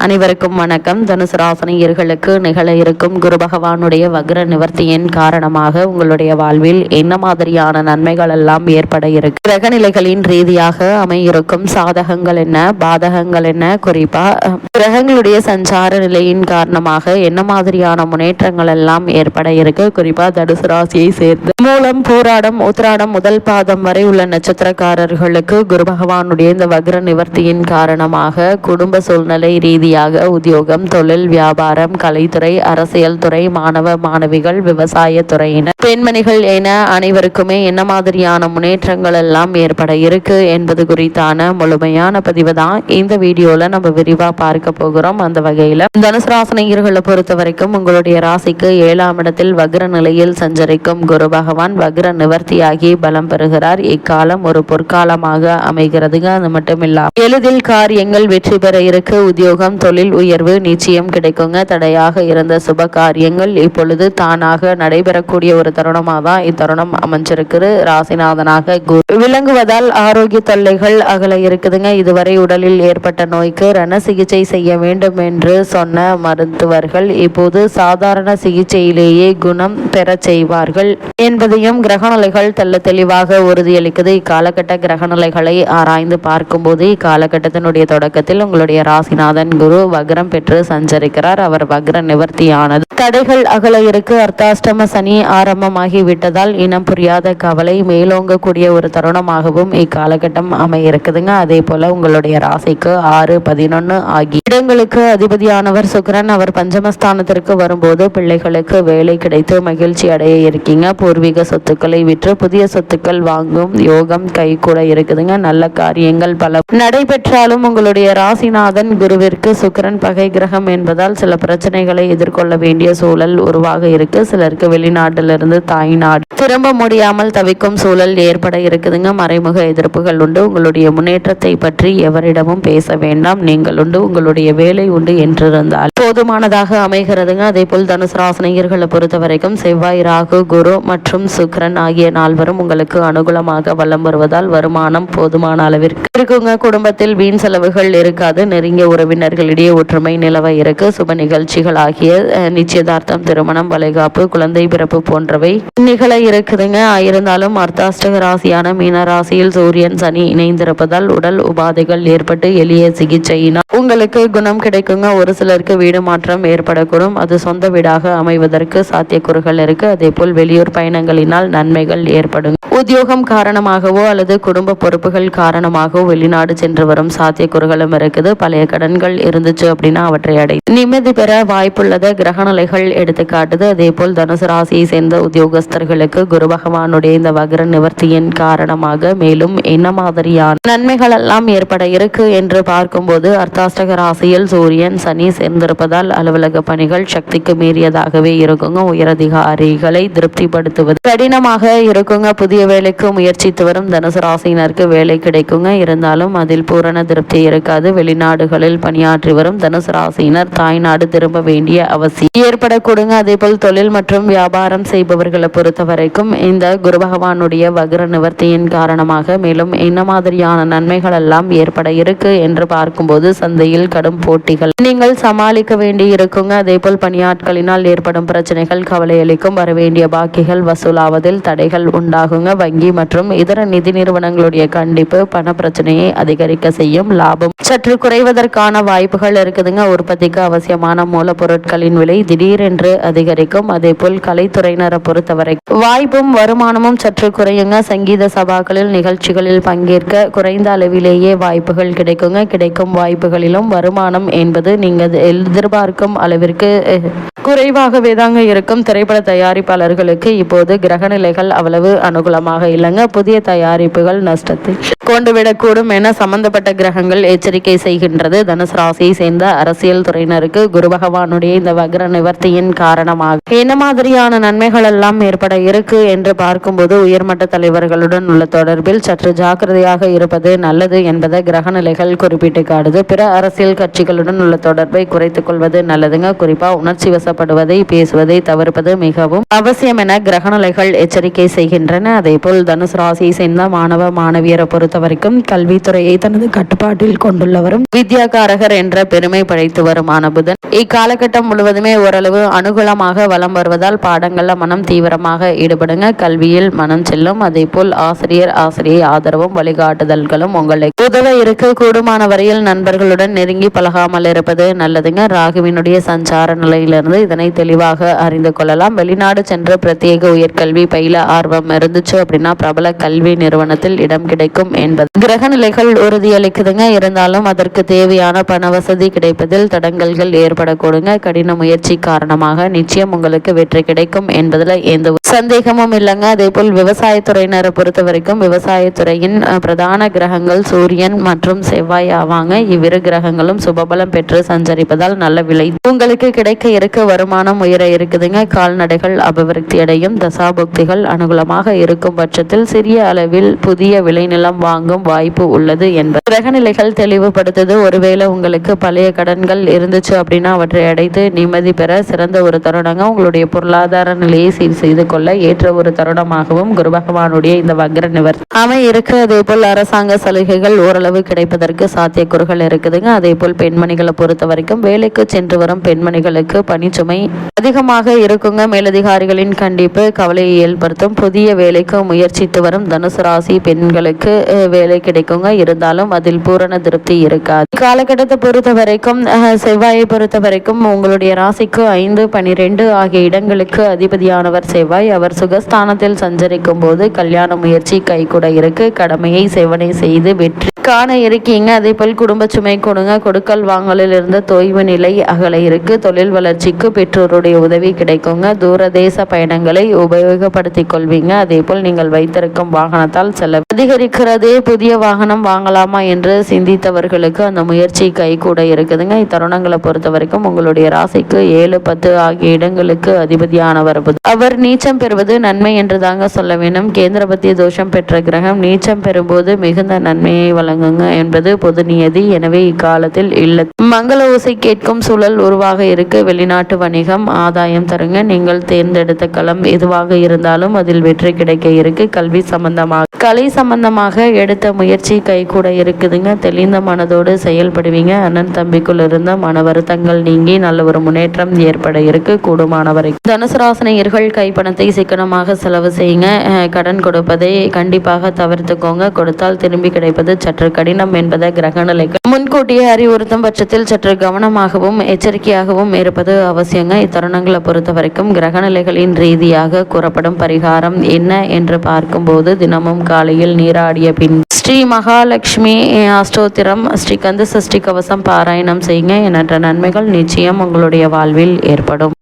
அனைவருக்கும் வணக்கம். தனுசு ராசினியர்களுக்கு நிகழ இருக்கும் குரு பகவானுடைய வக்ர நிவர்த்தியின் காரணமாக உங்களுடைய வாழ்வில் என்ன மாதிரியான நன்மைகள் எல்லாம் ஏற்பட இருக்கு, கிரக நிலைகளின் ரீதியாக அமையிருக்கும் சாதகங்கள் என்ன, பாதகங்கள் என்ன, குறிப்பா கிரகங்களுடைய சஞ்சார நிலையின் காரணமாக என்ன மாதிரியான முன்னேற்றங்கள் எல்லாம் ஏற்பட இருக்கு, குறிப்பா தனுசு ராசியை சேர்ந்து மூலம், பூராடம், உத்திராடம் முதல் பாதம் வரை உள்ள நட்சத்திரக்காரர்களுக்கு குரு பகவானுடைய இந்த வக்ர நிவர்த்தியின் காரணமாக குடும்ப சூழ்நிலை ரீதியாக உத்தியோகம், தொழில், வியாபாரம், கலைத்துறை, அரசியல் துறை, மாணவ மாணவிகள், விவசாய துறையினர், பெண்மணிகள் என அனைவருக்குமே என்ன மாதிரியான முன்னேற்றங்கள் எல்லாம் ஏற்பட இருக்கு என்பது குறித்தான முழுமையான பதிவு தான் இந்த வீடியோல நம்ம விரிவா பார்க்க போகிறோம். அந்த வகையில தனுசு ராசினியர்களை பொறுத்த வரைக்கும் உங்களுடைய ராசிக்கு 7ஆம் இடத்தில் வக்ர நிலையில் சஞ்சரிக்கும் குரு பகவான் வக்ர நிவர்த்தியாகி பலம் பெறுகிறார். இக்காலம் ஒரு பொற்காலமாக அமைகிறதுங்க. அது மட்டும் இல்ல எளிதில் காரியங்கள் வெற்றி பெற இருக்கு. உத்தியோகம், தொழில் உயர்வு நிச்சயம் கிடைக்குங்க. தடையாக இருந்த சுப காரியங்கள் இப்பொழுது தானாக நடைபெறக்கூடிய ஒரு தருணமாக தான் இத்தருணம் அமைஞ்சிருக்கு. ராசிநாதனாக குரு விளங்குவதால் ஆரோக்கிய தொல்லைகள் அகல இருக்குதுங்க. இதுவரை உடலில் ஏற்பட்ட நோய்க்கு ரண சிகிச்சை செய்ய வேண்டும் என்று சொன்ன மருத்துவர்கள் இப்போது சாதாரண சிகிச்சையிலேயே குணம் பெற செய்வார்கள் என்பதையும் கிரகநிலைகள் தெல்ல தெளிவாக உறுதியளிக்குது. இக்காலகட்ட கிரகநிலைகளை ஆராய்ந்து பார்க்கும்போது இக்காலகட்டத்தினுடைய தொடக்கத்தில் உங்களுடைய ராசிநாதன் குரு வக்ரம் பெற்று சஞ்சரிக்கிறார். அவர் வக்ர நிவர்த்தியானது தடைகள் அகல இருக்கு. அர்த்தாஷ்டம சனி ஆரம்பமாகி விட்டதால் இனம் புரியாத கவலை மேலோங்கக்கூடிய ஒரு தருணமாகவும் இக்காலகட்டம் அமையிருக்குதுங்க. அதே போல உங்களுடைய ராசிக்கு 6, 11 ஆகிய இடங்களுக்கு அதிபதியானவர் சுக்கிரன். அவர் பஞ்சமஸ்தானத்திற்கு வரும்போது பிள்ளைகளுக்கு வேலை கிடைத்து மகிழ்ச்சி அடைய இருக்கீங்க. பூர்வீக சொத்துக்களை விற்று புதிய சொத்துக்கள் வாங்கும் யோகம் கை கூட இருக்குதுங்க. நல்ல காரியங்கள் பல நடைபெற்றாலும் உங்களுடைய ராசிநாதன் குருவிற்கு சுக்கிரன் பகை கிரகம் என்பதால் சில பிரச்சனைகளை எதிர்கொள்ள வேண்டிய சூழல் உருவாக இருக்கு. சிலருக்கு வெளிநாட்டிலிருந்து தாய்நாடு திரும்ப முடியாமல் தவிக்கும் சூழல் ஏற்பட இருக்குதுங்க. மறைமுக எதிர்ப்புகள் உண்டு. உங்களுடைய முன்னேற்றத்தை பற்றி எவரிடமும் பேச வேண்டாம். நீங்கள் உண்டு, உங்களுடைய வேலை உண்டு என்றிருந்தால் போதுமானதாக அமைகிறதுங்க. அதே போல் தனுசு ராசினியர்களை பொறுத்த வரைக்கும் செவ்வாய், ராகு, குரு மற்றும் சுக்கிரன் ஆகிய நால்வரும் உங்களுக்கு அனுகூலமாக வலம் வருவதால் வருமானம் போதுமான அளவிற்கு இருக்குங்க. குடும்பத்தில் வீண் செலவுகள் இருக்காது. நெருங்கிய உறவினர்களிடையே ஒற்றுமை நிலவ இருக்கு. சுப நிகழ்ச்சிகள் ஆகிய நிச்சயதார்த்தம், திருமணம், வளைகாப்பு, குழந்தை பிறப்பு போன்றவை நிகழ இருக்குதுங்க. இருந்தாலும் அர்த்தாஷ்டக ராசியான மீன ராசியில் சூரியன், சனி இணைந்திருப்பதால் உடல் உபாதைகள் ஏற்பட்டு எளிய சிகிச்சையினால் உங்களுக்கு குணம் கிடைக்குங்க. ஒரு சிலருக்கு வீடு மாற்றம் ஏற்படக்கூடும். அது சொந்த வீடாக அமைவதற்கு சாத்தியக்கூறுகள் இருக்கு. அதே போல் வெளியூர் பயணங்களினால் நன்மைகள் ஏற்படும். உத்தியோகம் காரணமாகவோ அல்லது குடும்ப பொறுப்புகள் காரணமாகவோ வெளிநாடு சென்று வரும் சாத்தியக்கூறுகளும் இருக்குது. பழைய கடன்கள் இருந்துச்சு அப்படின்னா அவற்றை அடை நிம்மதி பெற வாய்ப்புள்ளத கிரகநிலைகள் எடுத்துக்காட்டுது. அதே போல் தனுசு ராசியை சேர்ந்த உத்தியோகஸ்தர்களுக்கு குரு பகவானுடைய இந்த வக்ர நிவர்த்தியின் காரணமாக மேலும் என்ன மாதிரியான நன்மைகள் எல்லாம் ஏற்பட இருக்கு என்று பார்க்கும்போது அர்த்தாஷ்டக ராசியில் சூரியன், சனி சேர்ந்திருப்பதால் அலுவலக பணிகள் சக்திக்கு மீறியதாகவே இருக்குங்க. உயரதிகாரிகளை திருப்திப்படுத்துவது கடினமாக இருக்குங்க. புதிய வேலைக்கு முயற்சித்து வரும் தனுசு ராசியினருக்கு வேலை கிடைக்குங்க. இருந்தாலும் அதில் பூரண திருப்தி இருக்காது. வெளிநாடுகளில் பணியாற்றி வரும் தனுசு ராசியினர் தாய்நாடு திரும்ப வேண்டிய அவசியம் ஏற்படக்கூடுங்க. அதே போல் தொழில் மற்றும் வியாபாரம் செய்பவர்களை பொறுத்த வரைக்கும் இந்த குரு பகவானுடைய வக்ர நிவர்த்தியின் காரணமாக மேலும் என்ன மாதிரியான நன்மைகள் எல்லாம் ஏற்பட இருக்கு என்று பார்க்கும்போது சந்தையில் கடும் போட்டிகள் நீங்கள் சமாளிக்க வேண்டி இருக்குங்க. அதே போல் பணியாட்களினால் ஏற்படும் பிரச்சனைகள் கவலை அளிக்கும். வரவேண்டிய பாக்கிகள் வசூலாவதில் தடைகள் உண்டாகுங்க. வங்கி மற்றும் இதர நிதி நிறுவனங்களுடைய கண்டிப்பு பண பிரச்சனையை அதிகரிக்க செய்யும். லாபம் சற்று குறைவதற்கான வாய்ப்புகள் இருக்குதுங்க. உற்பத்திக்கு அவசியமான மூலப்பொருட்களின் விலை திடீரென்று அதிகரிக்கும். அதே போல் கலைத்துறையினரை பொறுத்தவரை வாய்ப்பும் வருமானமும் சற்று குறையுங்க. சங்கீத சபாக்களில் நிகழ்ச்சிகளில் பங்கேற்க குறைந்த அளவிலேயே வாய்ப்புகள் கிடைக்குங்க. கிடைக்கும் வாய்ப்புகளிலும் வருமானம் என்பது நீங்கள் எதிர்பார்க்கும் அளவிற்கு குறைவாகவே தாங்க இருக்கும். திரைப்பட தயாரிப்பாளர்களுக்கு இப்போது கிரகநிலைகள் அவ்வளவு அனுகூலமாக இல்லைங்க. புதிய தயாரிப்புகள் நஷ்டத்தை கொண்டுவிடக்கூடும் என சம்பந்தப்பட்ட கிரகங்கள் எச்சரிக்கை செய்கின்றது. தனுசு ராசியை சேர்ந்த அரசியல் துறையினருக்கு குரு பகவானுடைய இந்த வக்ர நிவர்த்தியின் காரணமாக என்ன மாதிரியான நன்மைகள் எல்லாம் ஏற்பட இருக்கு என்று பார்க்கும்போது உயர்மட்ட தலைவர்களுடன் உள்ள தொடர்பில் சற்று ஜாக்கிரதையாக இருப்பது நல்லது என்பதை கிரகநிலைகள் குறிப்பிட்டு காட்டுது. பிற அரசியல் கட்சிகளுடன் உள்ள தொடர்பை குறைத்துக் கொள்வது நல்லதுங்க. குறிப்பா உணர்ச்சி வசப்படுவதை பேசுவதை தவிர்ப்பது மிகவும் அவசியம் என கிரகநிலைகள் எச்சரிக்கை செய்கின்றன. அதே போல் தனுசு ராசியை சேர்ந்த மாணவ மாணவியரை பொறுத்த வரைக்கும் கல்வித்துறையை தனது கட்டுப்பாட்டில் கொண்டுள்ளவரும் வித்யாகாரகர் என்ற பெருமை படைத்து வருமான புதன் இக்காலகட்டம் முழுவதுமே ஓரளவு அனுகூலமாக வலம் வருவதால் பாடங்கள்ல மனம் தீவிரமாக ஈடுபடுங்க. கல்வியில் மனம் செல்லும். அதே போல் ஆசிரியை ஆதரவும் வழிகாட்டுதல்களும் உங்களை உதவ இருக்க. கூடுமான வரையில் நண்பர்களுடன் நெருங்கி பழகாமல் இருப்பது நல்லதுங்க. ராகுவினுடைய சஞ்சார நிலையிலிருந்து இதனை தெளிவாக அறிந்து கொள்ளலாம். வெளிநாடு சென்று பிரத்யேக உயர்கல்வி பயில ஆர்வம் இருந்துச்சு அப்படின்னா பிரபல கல்வி நிறுவனத்தில் இடம் கிடைக்கும் என்பது கிரக நிலைகள் உறுதியளிக்குதுங்க. இருந்தாலும் அதற்கு தேவையான பண வசதி கிடைப்பதில் தடங்கல்கள் ஏற்படக்கூடுங்க. கடின முயற்சி காரணமாக நிச்சயம் உங்களுக்கு வெற்றி கிடைக்கும் என்பதுல எந்த சந்தேகமும் இல்லைங்க. அதே போல் விவசாயத்துறையினரை பொறுத்த வரைக்கும் விவசாயத்துறையின் பிரதான கிரகங்கள் சூரியன் மற்றும் செவ்வாய் ஆவாங்க. இவ்விரு கிரகங்களும் சுபபலம் பெற்று சஞ்சரிப்பதால் நல்ல விலை உங்களுக்கு கிடைக்க இருக்க. வருமானம் உயர இருக்குதுங்க. கால்நடைகள் அபிவிருத்தி அடையும். தசாபுக்திகள் அனுகூலமாக இருக்கும் பட்சத்தில் சிறிய அளவில் புதிய விளைநிலம் வாங்கும் வாய்ப்பு உள்ளது என்பது கிரகநிலைகள் தெளிவுபடுத்துது. ஒருவேளை உங்களுக்கு பழைய கடன்கள் இருந்துச்சு அப்படின்னா அவற்றை அடைத்து நிம்மதி பெற சிறந்த ஒரு தருணங்க. உங்களுடைய பொருளாதார நிலையை சீர் செய்து கொள்ள ஏற்ற ஒரு தருணமாகவும் குரு பகவானுடைய இந்த வக்ர நிவர்த்தி இருக்கு. அதே போல் அரசாங்க சலுகைகள் ஓரளவு கிடைப்பதற்கு சாத்தியக்கூறுகள் இருக்குதுங்க. அதே போல் பெண்மணிகளை பொறுத்த வரைக்கும் வேலைக்கு சென்று வரும் பெண்மணிகளுக்கு பணிச்சுமை அதிகமாக இருக்குங்க. மேலதிகாரிகளின் கண்டிப்பு கவலையை ஏற்படுத்தும். புதிய வேலைக்கு முயற்சித்து வரும் தனுசு ராசி பெண்களுக்கு வேலை கிடைக்குங்க. இருந்தாலும் அதில் பூரண திருப்தி இருக்காது. காலகட்டத்தை பொறுத்த வரைக்கும் செவ்வாயை பொறுத்த வரைக்கும் உங்களுடைய ராசிக்கு 5, 12 ஆகிய இடங்களுக்கு அதிபதியானவர் செவ்வாய். அவர் சுகஸ்தானத்தில் சஞ்சரிக்கும் போது கல்யாண முயற்சி கைகூட இருக்கு. கடமையை செவனை செய்து வெற்றி காண இருக்கீங்க. அதே போல் குடும்ப சுமை கொடுங்க. கொடுக்கல் வாங்கலில் இருந்த தொய்வு நிலை அகல இருக்கு. தொழில் வளர்ச்சிக்கு பெற்றோருடைய உதவி கிடைக்குங்க. தூரதேச பயணங்களை உபயோகப்படுத்திக் கொள்வீங்க. அதே போல் நீங்கள் வைத்திருக்கும் வாகனத்தால் செலவு அதிகரிக்கிறதே. புதிய வாகனம் வாங்கலாமா என்று சிந்தித்தவர்களுக்கு அந்த முயற்சி கைகூட இருக்குதுங்க. இத்தருணங்களை பொறுத்த வரைக்கும் உங்களுடைய ராசிக்கு 7, 10 ஆகிய இடங்களுக்கு அதிபதியானவர் அவர் நீச்சம் பெறுவது நன்மை என்று தாங்க சொல்ல வேண்டும். கேந்திரபத்திய தோஷம் பெற்ற கிரகம் நீச்சம் பெறும்போது மிகுந்த நன்மையை வழங்குங்க என்பது பொது நியதி. எனவே இக்காலத்தில் இல்ல மங்கள ஓசை கேட்கும் சூழல் உருவாக இருக்கு. வெளிநாட்டு வணிகம் ஆதாயம் தருங்க. நீங்கள் தேர்ந்தெடுத்த களம் எதுவாக இருந்தாலும் அதில் வெற்றி கிடைக்க இருக்கு. கலை சம்பந்தமாக எடுத்த முயற்சி கைகூட இருக்குதுங்க. தெளிந்த மனதோடு செயல்படுவீங்க. அண்ணன் தம்பிக்குள் இருந்த மன வருத்தங்கள் நீங்கி நல்ல ஒரு முன்னேற்றம் ஏற்பட இருக்கு. கூடுமான வரை தனுசு ராசினியர்கள் கைப்பணத்தை சிக்கனமாக செலவு செய்யுங்க. கடன் கொடுப்பதை கண்டிப்பாக தவிர்த்துக்கோங்க. கொடுத்தால் திரும்பி கிடைப்பது சற்று கடினம் என்பதை கிரக நிலைகள் முன்கூட்டியே அறிவுறுத்தும் பட்சத்தில் சற்று கவனமாகவும் எச்சரிக்கையாகவும் இருப்பது அவசியங்க. இத்தருணங்களை பொறுத்த வரைக்கும் கிரகநிலைகளின் ரீதியாக கூறப்படும் பரிகாரம் என்ன என்று பார்க்கும்போது தினமும் காலையில் நீராடிய பின் ஸ்ரீ மகாலட்சுமி அஷ்டோத்திரம், ஸ்ரீ கந்த சஷ்டி கவசம் பாராயணம் செய்யுங்க. எண்ணற்ற நன்மைகள் நிச்சயம் உங்களுடைய வாழ்வில் ஏற்படும்.